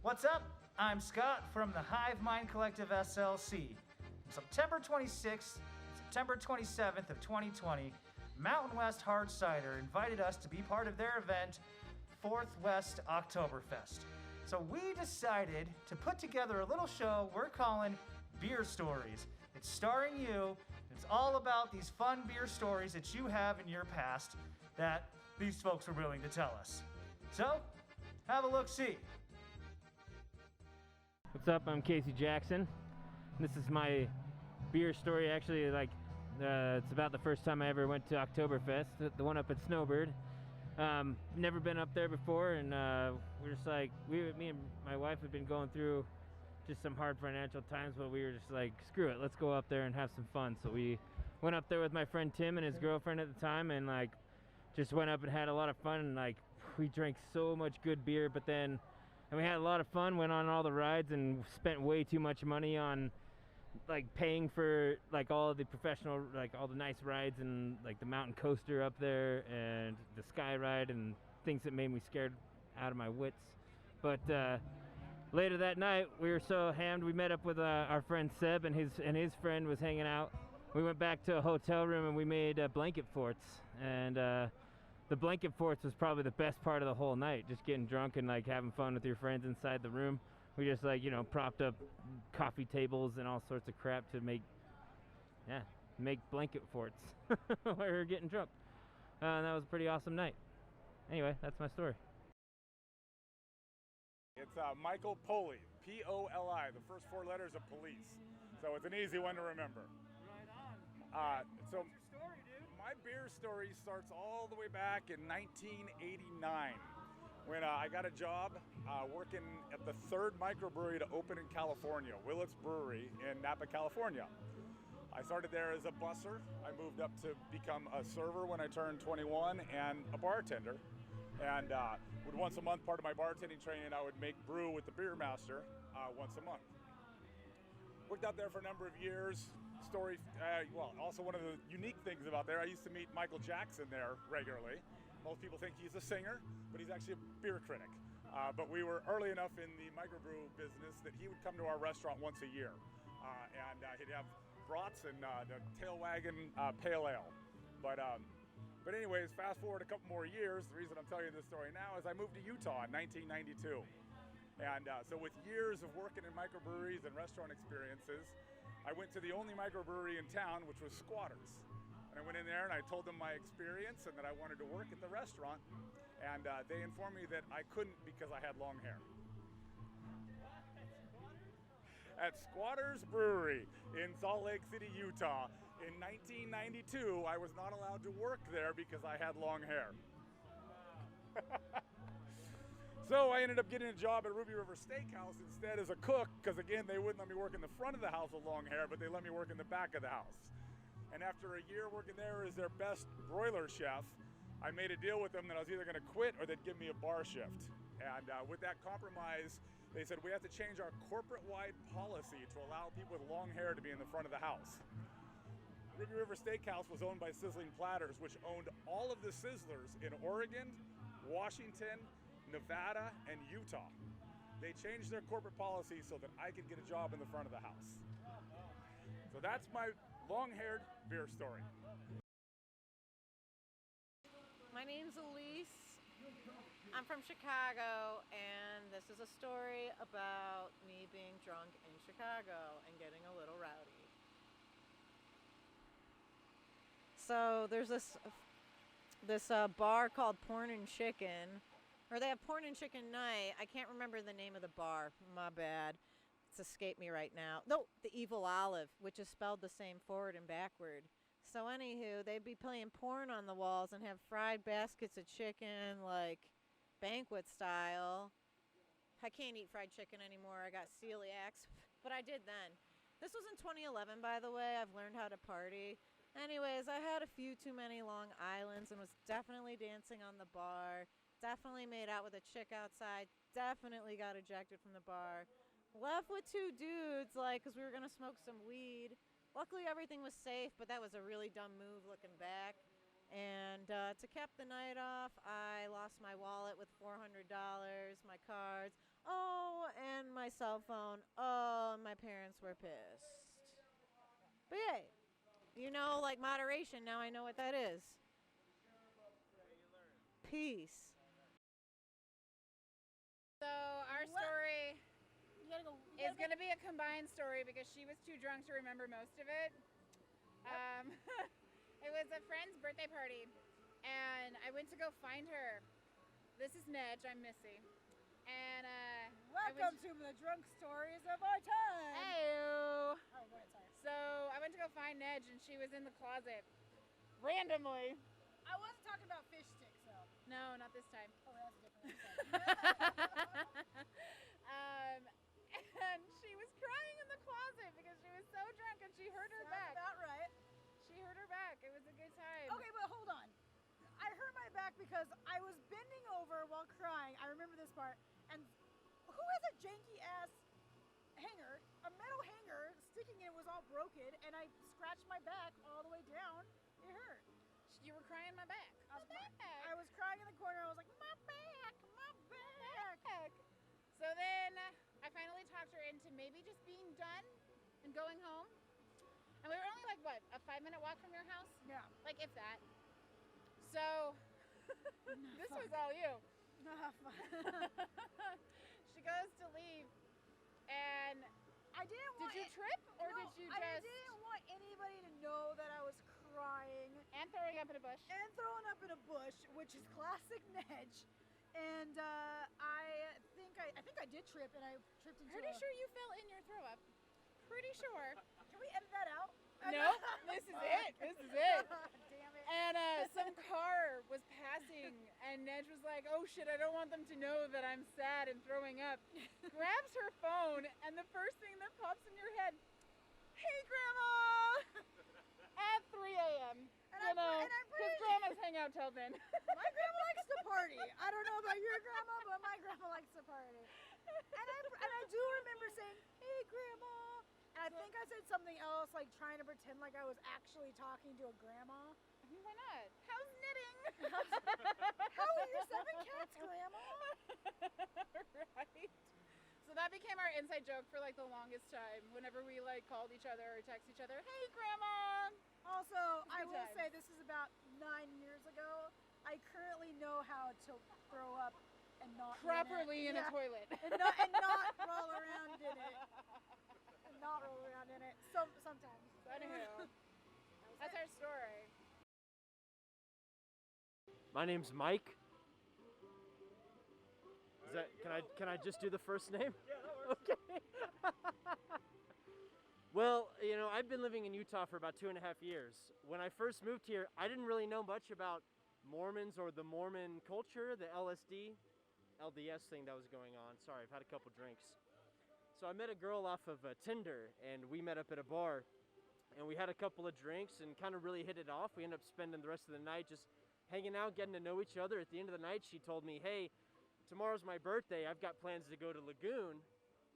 What's up? I'm Scott from the Hive Mind Collective S.L.C. September 26th, September 27th of 2020, Mountain West Hard Cider invited us to be part of their event, West Oktoberfest. So we decided to put together a little show we're calling Bier Stories. It's starring you. It's all about these fun beer stories that you have in your past that these folks were willing to tell us. So, have a look-see. What's up? I'm Casey Jackson. This is my beer story. Actually, it's about the first time I ever went to Oktoberfest, the one up at Snowbird. Never been up there before, and we're just like, me and my wife had been going through just some hard financial times, but we were just like, screw it, let's go up there and have some fun. So we went up there with my friend Tim and his girlfriend at the time, and just went up and had a lot of fun, and we drank so much good beer, and we had a lot of fun, went on all the rides, and spent way too much money on paying for all of the professional, all the nice rides, and the mountain coaster up there and the sky ride and things that made me scared out of my wits. But later that night, we were so hammed, we met up with our friend Seb, and his friend was hanging out. We went back to a hotel room and we made blanket forts, and the blanket forts was probably the best part of the whole night, just getting drunk and having fun with your friends inside the room. We just propped up coffee tables and all sorts of crap to make blanket forts while we were getting drunk. And that was a pretty awesome night. Anyway, that's my story. It's Michael Poli, P-O-L-I, the first four letters of police. So it's an easy one to remember. Right on. So What's your story, dude? my beer story starts all the way back in 1989 when I got a job working at the third microbrewery to open in California, Willett's Brewery in Napa, California. I started there as a busser. I moved up to become a server when I turned 21 and a bartender. And once a month, part of my bartending training, I would make brew with the beer master once a month. Worked out there for a number of years. Also one of the unique things about there, I used to meet Michael Jackson there regularly. Most people think he's a singer, but he's actually a beer critic. But we were early enough in the microbrew business that he would come to our restaurant once a year. And he'd have brats and the tail wagon pale ale. But anyways, fast forward a couple more years, the reason I'm telling you this story now is I moved to Utah in 1992. And so with years of working in microbreweries and restaurant experiences, I went to the only microbrewery in town, which was Squatters. And I went in there and I told them my experience and that I wanted to work at the restaurant. And they informed me that I couldn't because I had long hair. At Squatters Brewery in Salt Lake City, Utah, in 1992, I was not allowed to work there because I had long hair. So I ended up getting a job at Ruby River Steakhouse instead as a cook, because again, they wouldn't let me work in the front of the house with long hair, but they let me work in the back of the house. And after a year working there as their best broiler chef, I made a deal with them that I was either going to quit or they'd give me a bar shift. And with that compromise, they said we have to change our corporate-wide policy to allow people with long hair to be in the front of the house. Ruby River Steakhouse was owned by Sizzling Platters, which owned all of the Sizzlers in Oregon, Washington, Nevada, and Utah. They changed their corporate policy so that I could get a job in the front of the house. So that's my long-haired beer story. My name's Elise. I'm from Chicago, and this is a story about me being drunk in Chicago and getting a little rowdy. So there's this bar called Porn and Chicken, or they have Porn and Chicken Night. I can't remember the name of the bar. My bad. It's escaped me right now. No, the Evil Olive, which is spelled the same forward and backward. So anywho, they'd be playing porn on the walls and have fried baskets of chicken, banquet style. I can't eat fried chicken anymore. I got celiacs, but I did then. This was in 2011, by the way. I've learned how to party. Anyways, I had a few too many Long Islands and was definitely dancing on the bar. Definitely made out with a chick outside. Definitely got ejected from the bar. Left with two dudes, because we were going to smoke some weed. Luckily, everything was safe, but that was a really dumb move looking back. And to cap the night off, I lost my wallet with $400, my cards. Oh, and my cell phone. Oh, and my parents were pissed. But yay, you know, like moderation. Now I know what that is. Peace. So our story is going to be a combined story because she was too drunk to remember most of it. It was a friend's birthday party, and I went to go find her. This is Nedge. I'm Missy. And Welcome to the drunk stories of our time. Heyo. Oh, go ahead, sorry. So I went to go find Nedge, and she was in the closet randomly. I wasn't talking about fish sticks, though. No, not this time. Oh, that's a different episode. And she was crying in the closet because she was so drunk and she hurt her Sounds back. about right. She hurt her back. It was a good time. Okay, but hold on. I hurt my back because I was bending over while crying. I remember this part. And who has a janky ass hanger, a metal hanger sticking in it was all broken, and I scratched my back all the way down. It hurt. You were crying my back. I was crying in the corner. I was like, my back, my back. So then I finally talked her into maybe just being done and going home. And we were only like, what, a 5-minute walk from your house? Yeah. Like, if that. So this was all you. She goes to leave, and I didn't want. did you trip or no, did you I just didn't want anybody to know that I was crying and throwing up in a bush? and throwing up in a bush, which is classic Nedge. And I think I did trip, and I tripped into. Pretty sure you fell in your throw up. Pretty sure. Can we edit that out? Nope. This is it. This is it. Damn it. And some car was passing, and Nedge was like, oh shit, I don't want them to know that I'm sad and throwing up. Grabs her phone, and the first thing that pops in your head, hey grandma! At 3 a.m. And You know, I'm because pretty grandmas hang out till then. My grandma likes to party. I don't know about your grandma, but my grandma likes to party. And I do remember saying, hey grandma. And I think I said something else, like trying to pretend like I was actually talking to a grandma. Why not? How's knitting? How are your 7 cats, grandma? Right. So that became our inside joke for like the longest time. Whenever we like called each other or text each other, hey grandma. Also, I good will times. say this is about 9 years ago. I currently know how to throw up and not Properly in Yeah. a toilet. and not roll around in it. And not roll around in it. Sometimes. So anywho, that's our story. My name's Mike. Is that can I just do the first name? Yeah, that works. Okay. Well, you know, I've been living in Utah for about 2.5 years. When I first moved here, I didn't really know much about Mormons or the Mormon culture, the LDS thing that was going on. Sorry, I've had a couple drinks. So I met a girl off of Tinder, and we met up at a bar, and we had a couple of drinks and kind of really hit it off. We ended up spending the rest of the night just hanging out, getting to know each other. At the end of the night, she told me, hey, tomorrow's my birthday. I've got plans to go to Lagoon,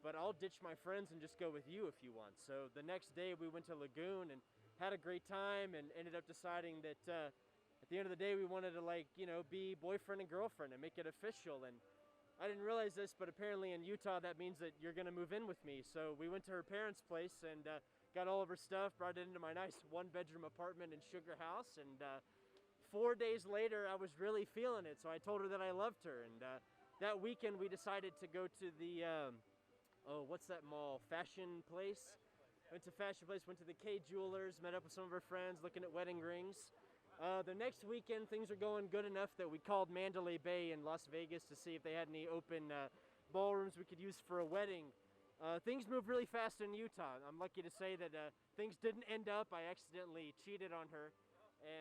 but I'll ditch my friends and just go with you if you want. So the next day we went to Lagoon and had a great time and ended up deciding that at the end of the day we wanted to, like, you know, be boyfriend and girlfriend and make it official. And I didn't realize this, but apparently in Utah that means that you're gonna move in with me. So we went to her parents' place and got all of her stuff, brought it into my nice 1-bedroom apartment in Sugar House, and 4 days later I was really feeling it. So I told her that I loved her, and that weekend we decided to go to the what's that mall? Fashion Place. Went to Fashion Place, went to the K Jewelers, met up with some of her friends, looking at wedding rings. The next weekend, things are going good enough that we called Mandalay Bay in Las Vegas to see if they had any open ballrooms we could use for a wedding. Things move really fast in Utah. I'm lucky to say that things didn't end up. I accidentally cheated on her.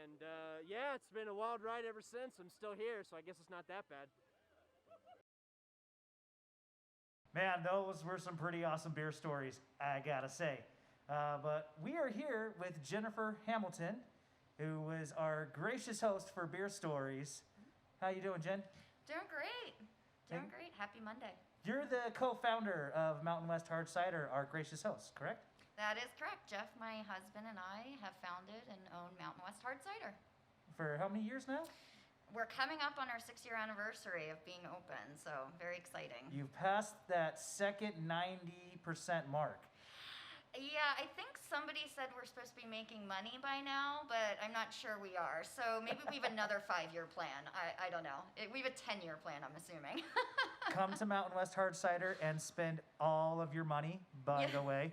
And yeah, it's been a wild ride ever since. I'm still here, so I guess it's not that bad. Man, those were some pretty awesome beer stories, I gotta say. But we are here with Jennifer Hamilton, who is our gracious host for Beer Stories. How you doing, Jen? Doing great. Doing Thank- great. Happy Monday. You're the co-founder of Mountain West Hard Cider, our gracious host, correct? That is correct. Jeff, my husband, and I have founded and own Mountain West Hard Cider. For how many years now? we're coming up on our 6-year anniversary of being open, so very exciting. You've passed that second 90% mark. Yeah, I think somebody said we're supposed to be making money by now, but I'm not sure we are. So maybe we have another 5-year plan. I don't know. We have a 10-year plan, I'm assuming. Come to Mountain West Hard Cider and spend all of your money, by the way.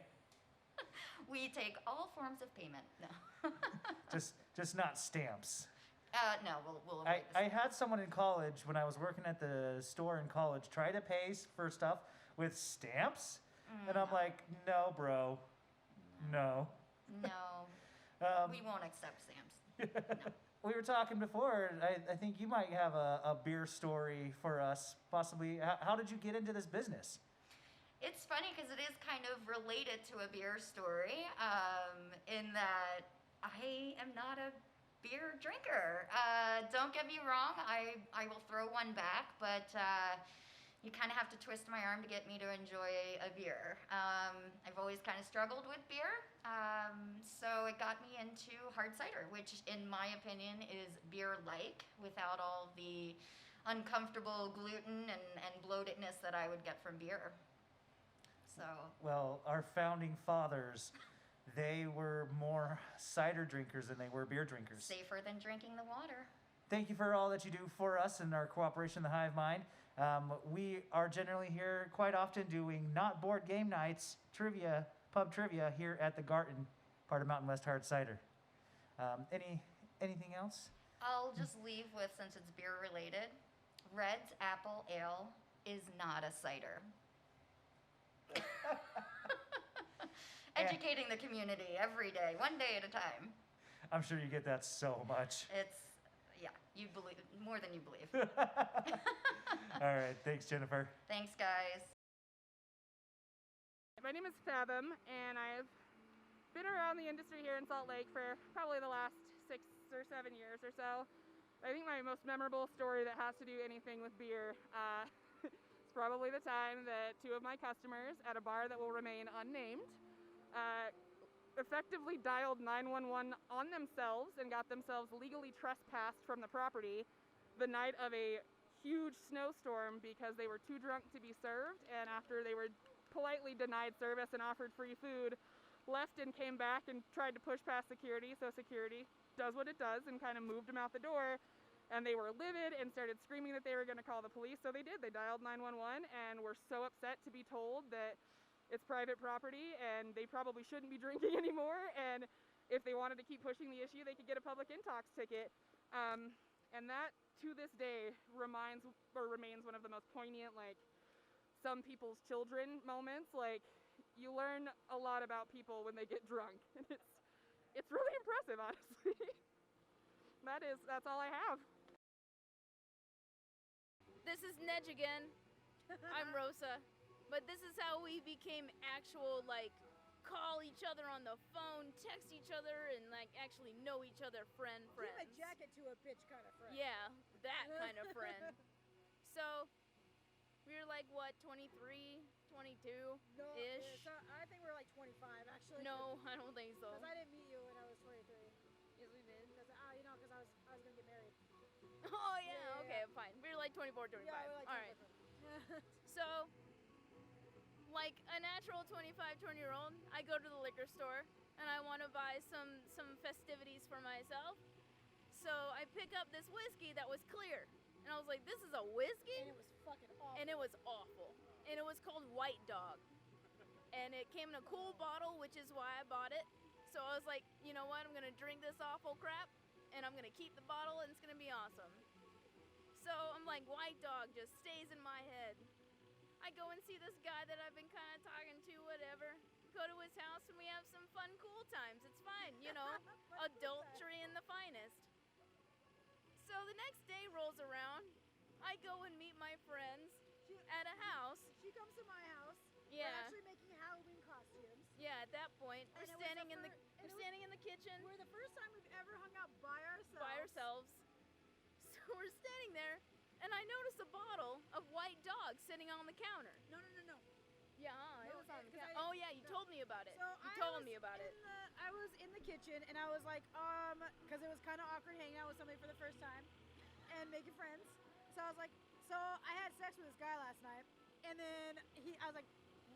We take all forms of payment. No. just not stamps. No, we'll avoid I had someone in college, when I was working at the store in college, try to pay for stuff with stamps. And I'm like, no, bro. No. No. We won't accept stamps. No. We were talking before. I think you might have a beer story for us, possibly. How did you get into this business? It's funny because it is kind of related to a beer story, in that I am not a beer drinker. Don't get me wrong, I will throw one back, but you kind of have to twist my arm to get me to enjoy a beer. I've always kind of struggled with beer, so it got me into hard cider, which in my opinion is beer-like without all the uncomfortable gluten and bloatedness that I would get from beer. So. Well, our founding fathers, they were more cider drinkers than they were beer drinkers. Safer than drinking the water. Thank you for all that you do for us and our cooperation in the Hive Mind. We are generally here quite often doing not board game nights, trivia, pub trivia here at the Garten, part of Mountain West Hard Cider. Anything else? I'll just leave with, since it's beer related, Red's Apple Ale is not a cider. Educating the community every day, one day at a time. I'm sure you get that so much. Yeah, you believe more than you believe. All right, thanks, Jennifer. Thanks, guys. My name is Fathom, and I've been around the industry here in Salt Lake for probably the last 6 or 7 years or so. I think my most memorable story that has to do anything with beer is probably the time that 2 of my customers at a bar that will remain unnamed effectively dialed 911 on themselves and got themselves legally trespassed from the property the night of a huge snowstorm because they were too drunk to be served, and after they were politely denied service and offered free food, left and came back and tried to push past security, so security does what it does and kind of moved them out the door, and they were livid and started screaming that they were going to call the police, so they did. They dialed 911 and were so upset to be told that it's private property and they probably shouldn't be drinking anymore, and if they wanted to keep pushing the issue, they could get a public intox ticket. And that, to this day, remains one of the most poignant, like, some people's children moments. Like, you learn a lot about people when they get drunk, and it's really impressive, honestly. That's all I have. This is Nedge again. I'm Rosa. But this is how we became actual, like, call each other on the phone, text each other, and, like, actually know each other, friends. Give a jacket to a bitch kind of friend. Yeah, that kind of friend. So, we were like, what, 23, 22-ish? No, so I think we were like 25, actually. No, I don't think so. Because I didn't meet you when I was 23. Yes, we did. Because I was going to get married. Oh, yeah, okay, fine. We were like 24, 25. Yeah, we were like 25. All right. So, like a natural 25, 20-year-old, I go to the liquor store and I want to buy some festivities for myself. So I pick up this whiskey that was clear. And I was like, this is a whiskey? And it was fucking awful. And it was awful. And it was called White Dog. And it came in a cool bottle, which is why I bought it. So I was like, you know what, I'm going to drink this awful crap and I'm going to keep the bottle and it's going to be awesome. So I'm like, White Dog just stays in my head. I go and see this guy that I've been kind of talking to, whatever. Go to his house and we have some fun, cool times. It's fine, you know, adultery in the finest. So the next day rolls around. I go and meet my friends at a house. She comes to my house. Yeah. We're actually making Halloween costumes. Yeah, at that point, we're standing in the kitchen. We're the first time we've ever hung out by So ourselves. we're standing there. And I noticed a bottle of White Dog sitting on the counter. No. Yeah, it was on the counter. I- Oh yeah, you told me about it. So You told me about it. I was in the kitchen and I was like, because it was kind of awkward hanging out with somebody for the first time. and making friends. So I was like, so I had sex with this guy last night, and then I was like,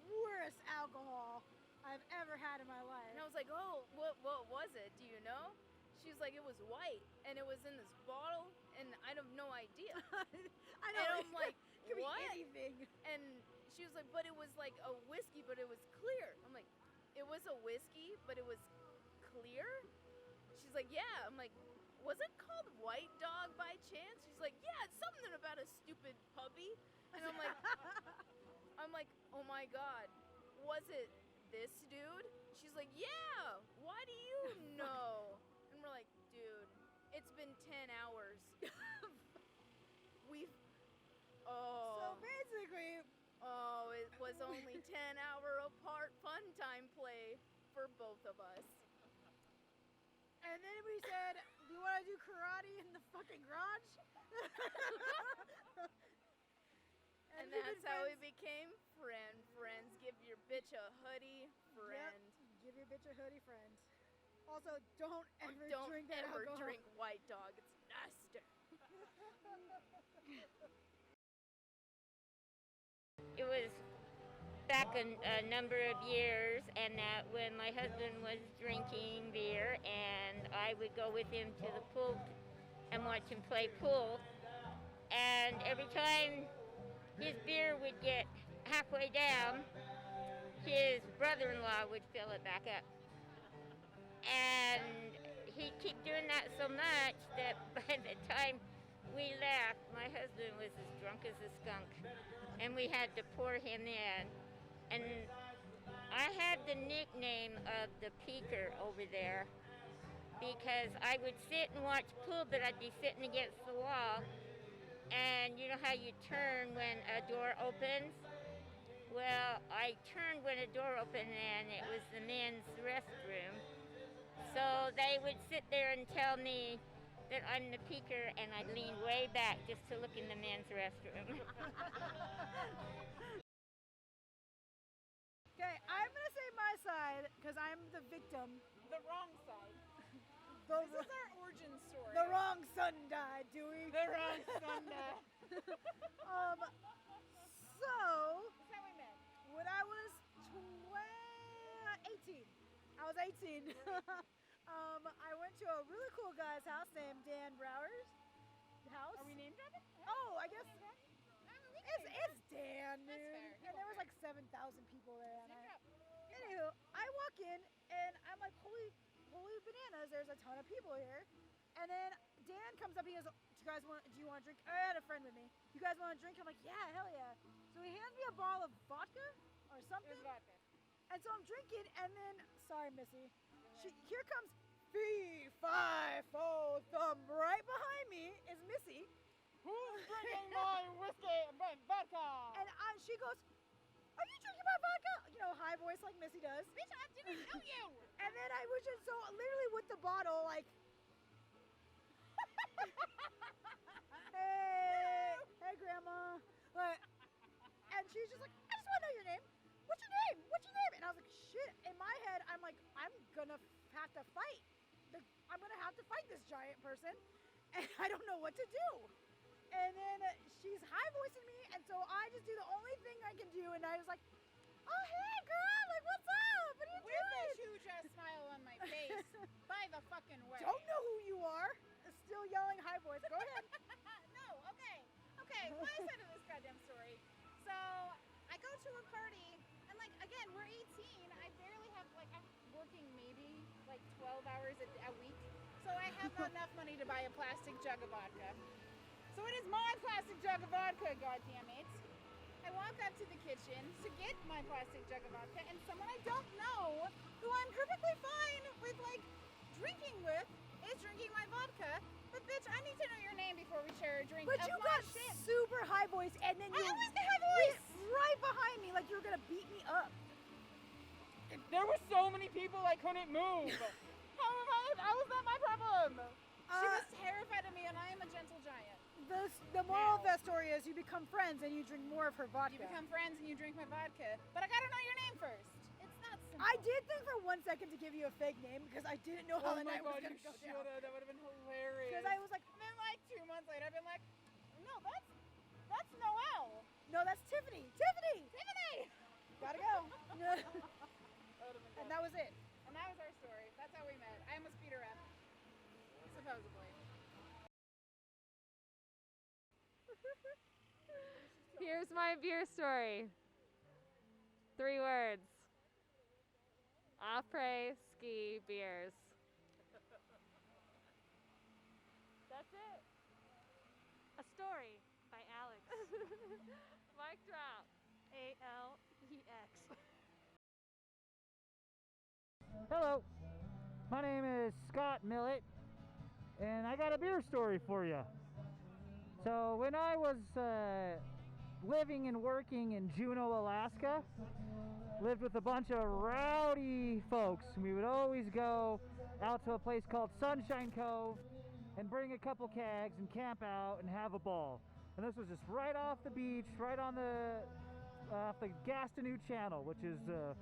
worst alcohol I've ever had in my life. And I was like, oh, what was it? Do you know? She's like, it was white, and it was in this bottle, and I have no idea. I know. And I'm like, could what? be anything. And she was like, but it was like a whiskey, but it was clear. I'm like, it was a whiskey, but it was clear? She's like, yeah. I'm like, was it called White Dog by chance? She's like, yeah, it's something about a stupid puppy. And I'm like, oh my God, was it this dude? She's like, yeah, why do you know? And we're like, dude, it's been 10 hours. So basically, it was only 10-hour apart fun time play for both of us. and then we said, do you want to do karate in the fucking garage? And we've that's been how we friends. became friends. Give your bitch a hoodie, friend. Yep. Give your bitch a hoodie, friend. Also, don't ever Don't drink that ever alcohol. drink White Dog. It's nasty. It was back a number of years, and that when my husband was drinking beer, and I would go with him to the pool and watch him play pool. And every time his beer would get halfway down, his brother-in-law would fill it back up. And he'd keep doing that so much that by the time we left, my husband was as drunk as a skunk, and we had to pour him in. And I had the nickname of the peeker over there because I would sit and watch pool, but I'd be sitting against the wall. And you know how you turn when a door opens? Well, I turned when a door opened, and it was the men's restroom. So they would sit there and tell me that I'm the peeker, and I'd lean way back just to look in the men's restroom. Okay, I'm gonna say my side because I'm the victim. The wrong side. The, This is our origin story. the wrong son died, Dewey. The wrong son died. So That's how we met. when I was 18, I was 18. I went to a really cool guy's house named Dan Brower's house. Are we name dropping? Oh, I guess it's Dan, dude. That's fair. And there was like 7,000 people there. And Name drop. anywho, I walk in and I'm like, holy bananas! There's a ton of people here. And then Dan comes up. He goes, do you want to drink? I had a friend with me. You guys want to drink? I'm like, yeah, hell yeah. So he hands me a bottle of vodka or It something. was vodka. And so I'm drinking, and then, sorry, Missy. Here comes fee-fi-fo thumb. Right behind me is Missy. Who's drinking my whiskey and vodka? And she goes, are you drinking my vodka? You know, high voice like Missy does. Bitch, I didn't know you. And then I was just so, literally with the bottle, like, hey, Grandma. Like, and she's just like, I just want to know your name. What's your name? What's your name? And I was like, shit. In my head, I'm like, I'm gonna have to fight. I'm gonna have to fight this giant person, and I don't know what to do. And then she's high voicing me, and so I just do the only thing I can do, and I was like, oh hey girl, like what's up? What are you With a doing? huge ass smile on my face. By the fucking way. Don't know who you are. Still yelling high voice. Go ahead. No, okay. Okay, my side of this goddamn story. So, I go to a party, and like, again, we're 18. I barely have, like, I'm working maybe like 12 hours a week. So I have not enough money to buy a plastic jug of vodka. So it is my plastic jug of vodka, goddammit. I walk up to the kitchen to get my plastic jug of vodka, and someone I don't know, who I'm perfectly fine with, like, drinking with, is drinking my vodka. But bitch, I need to know your name before we share a drink. But of you my got shit. super high voice, and then I you always get high voice. went right behind me like you were gonna beat me up. There were so many people I couldn't move. How was that my problem? She was terrified of me, and I am a gentle giant. The moral of that story is you become friends and you drink more of her vodka. You become friends and you drink my vodka. But I gotta know your name first. It's not I did think for 1 second to give you a fake name because I didn't know how the night was going to go down. That would have been hilarious. Because I was like, And then like 2 months later, I've been like, no, that's Noelle. no, that's Tiffany. Tiffany! Tiffany! Gotta go. That would've been And that was it. And that was our story. That's how we met. I almost beat her up. Supposedly. Here's my beer story. 3 words. Après ski beers. That's it. A story by Alex. Mic drop. ALEX. Hello, my name is Scott Millett, and I got a beer story for you. So when I was living and working in Juneau, Alaska, lived with a bunch of rowdy folks. We would always go out to a place called Sunshine Cove and bring a couple kegs and camp out and have a ball. And this was just right off the beach, right on the Gastineau Channel, which is the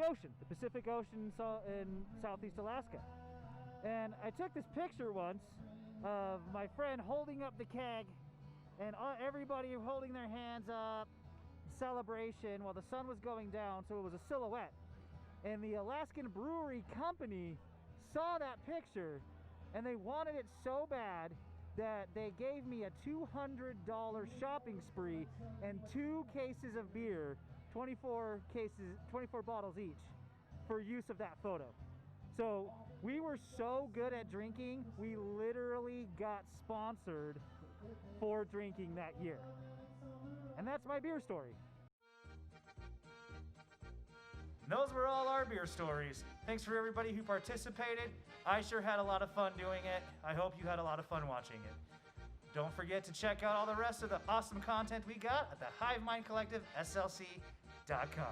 ocean, the Pacific Ocean in southeast Alaska. And I took this picture once of my friend holding up the keg and everybody holding their hands up, celebration while the sun was going down, so it was a silhouette. And the Alaskan Brewery Company saw that picture and they wanted it so bad that they gave me a $200 shopping spree and 2 cases of beer, 24 bottles each, for use of that photo. So we were so good at drinking, we literally got sponsored for drinking that year. And that's my beer story. Those were all our beer stories. Thanks for everybody who participated. I sure had a lot of fun doing it. I hope you had a lot of fun watching it. Don't forget to check out all the rest of the awesome content we got at the Hive Mind Collective SLC.com.